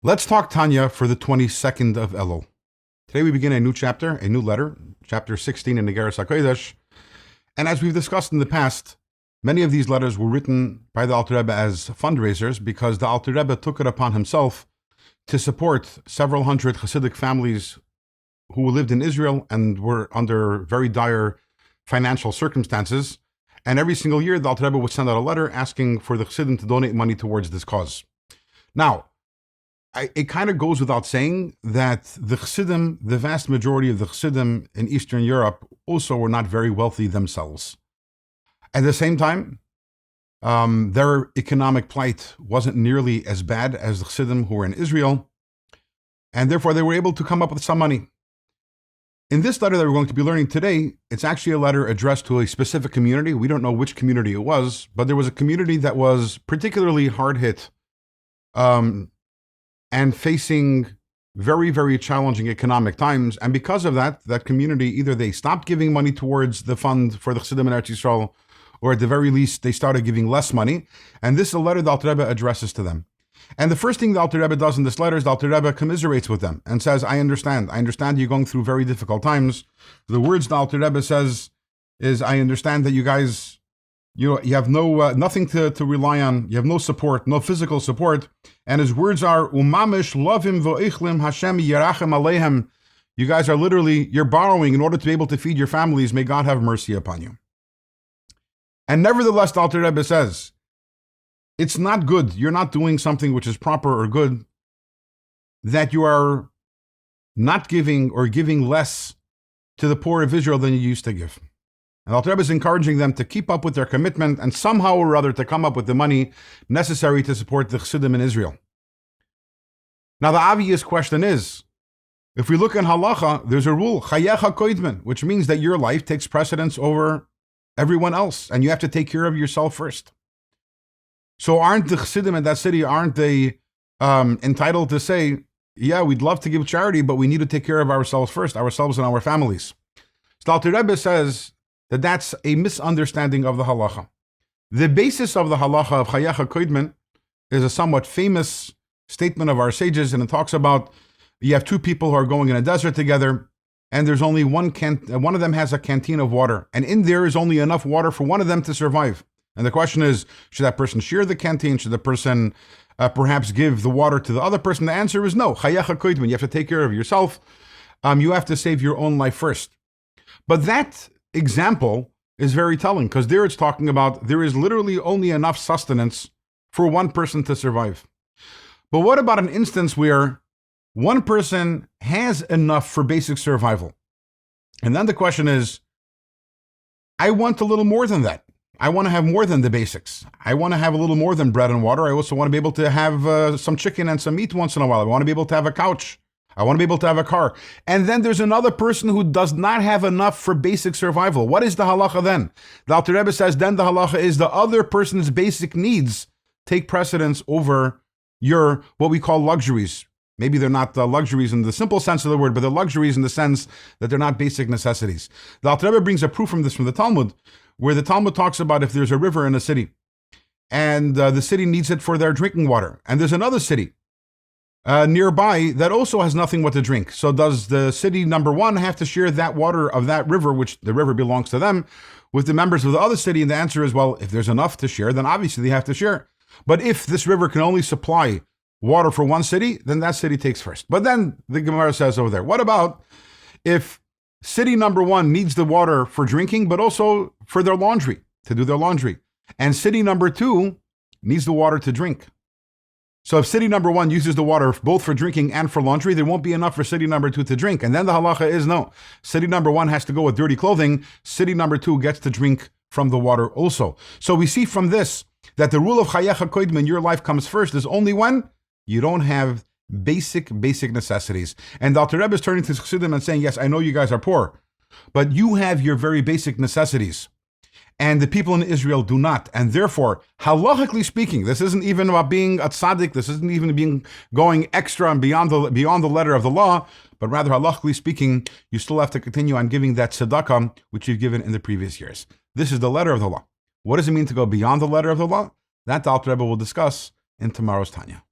Let's talk Tanya for the 22nd of Elul. Today we begin a new chapter, a new letter, chapter 16 in the Igeres HaKodesh. And as we've discussed in the past, many of these letters were written by the Alter Rebbe as fundraisers because the Alter Rebbe took it upon himself to support several hundred Hasidic families who lived in Israel and were under very dire financial circumstances. And every single year, the Alter Rebbe would send out a letter asking for the Chassidim to donate money towards this cause. Now, it kind of goes without saying that the Chassidim, the vast majority of the Chassidim in Eastern Europe, also were not very wealthy themselves. At the same time, their economic plight wasn't nearly as bad as the Chassidim who were in Israel, and therefore they were able to come up with some money. In this letter that we're going to be learning today, it's actually a letter addressed to a specific community. We don't know which community it was, but there was a community that was particularly hard hit and facing very, very challenging economic times. And because of that, that community, either they stopped giving money towards the fund for the Chassidim in Eretz Yisrael, or at the very least, they started giving less money. And this is a letter the Alter Rebbe addresses to them. And the first thing the Alter Rebbe does in this letter is the Alter Rebbe commiserates with them and says, I understand you're going through very difficult times. The words the Alter Rebbe says is, I understand that you guys, you have nothing to rely on. You have no support, no physical support. And his words are, Umamish lovim vo'ichlim Hashem yerachem alehem. You guys are literally, you're borrowing in order to be able to feed your families. May God have mercy upon you. And nevertheless, the Alter Rebbe says, it's not good. You're not doing something which is proper or good, that you are not giving or giving less to the poor of Israel than you used to give. And Alter Rebbe is encouraging them to keep up with their commitment and somehow or other to come up with the money necessary to support the Chassidim in Israel. Now the obvious question is, if we look in halacha, there's a rule, chayecha koidmen, which means that your life takes precedence over everyone else, and you have to take care of yourself first. So aren't the Chassidim in that city, aren't they entitled to say, yeah, we'd love to give charity, but we need to take care of ourselves first, ourselves and our families? So Alter Rebbe says that that's a misunderstanding of the halacha. The basis of the halacha of chayecha koidmen is a somewhat famous statement of our sages, and it talks about you have two people who are going in a desert together, and there's only one of them has a canteen of water, and in there is only enough water for one of them to survive. And the question is, should that person share the canteen? Should the person perhaps give the water to the other person? The answer is no. Chayecha koidmen, you have to take care of yourself. You have to save your own life first. But that example is very telling, because there it's talking about there is literally only enough sustenance for one person to survive. But what about an instance where one person has enough for basic survival? And then the question is, I want a little more than that. I want to have more than the basics. I want to have a little more than bread and water. I also want to be able to have some chicken and some meat once in a while. I want to be able to have a couch. I want to be able to have a car. And then there's another person who does not have enough for basic survival. What is the halacha then? The Alter Rebbe says then the halacha is the other person's basic needs take precedence over your, what we call luxuries. Maybe they're not luxuries in the simple sense of the word, but they're luxuries in the sense that they're not basic necessities. The Alter Rebbe brings a proof from this from the Talmud, where the Talmud talks about if there's a river in a city, and the city needs it for their drinking water, and there's another city nearby that also has nothing what to drink. So does the city number one have to share that water of that river, which the river belongs to them, with the members of the other city? And the answer is, well, if there's enough to share, then obviously they have to share. But if this river can only supply water for one city, then that city takes first. But then the Gemara says over there, what about if city number one needs the water for drinking, but also for their laundry, to do their laundry, and city number two needs the water to drink? So if city number one uses the water both for drinking and for laundry, there won't be enough for city number two to drink. And then the halacha is no. City number one has to go with dirty clothing. City number two gets to drink from the water also. So we see from this that the rule of chayecha koidmen, your life comes first, is only when you don't have basic necessities. And the Alter Rebbe is turning to Chassidim and saying, yes, I know you guys are poor, but you have your very basic necessities. And the people in Israel do not. And therefore, halachically speaking, this isn't even about being a tzaddik, this isn't even going extra and beyond the letter of the law, but rather halachically speaking, you still have to continue on giving that tzedakah which you've given in the previous years. This is the letter of the law. What does it mean to go beyond the letter of the law? That the Alter Rebbe will discuss in tomorrow's Tanya.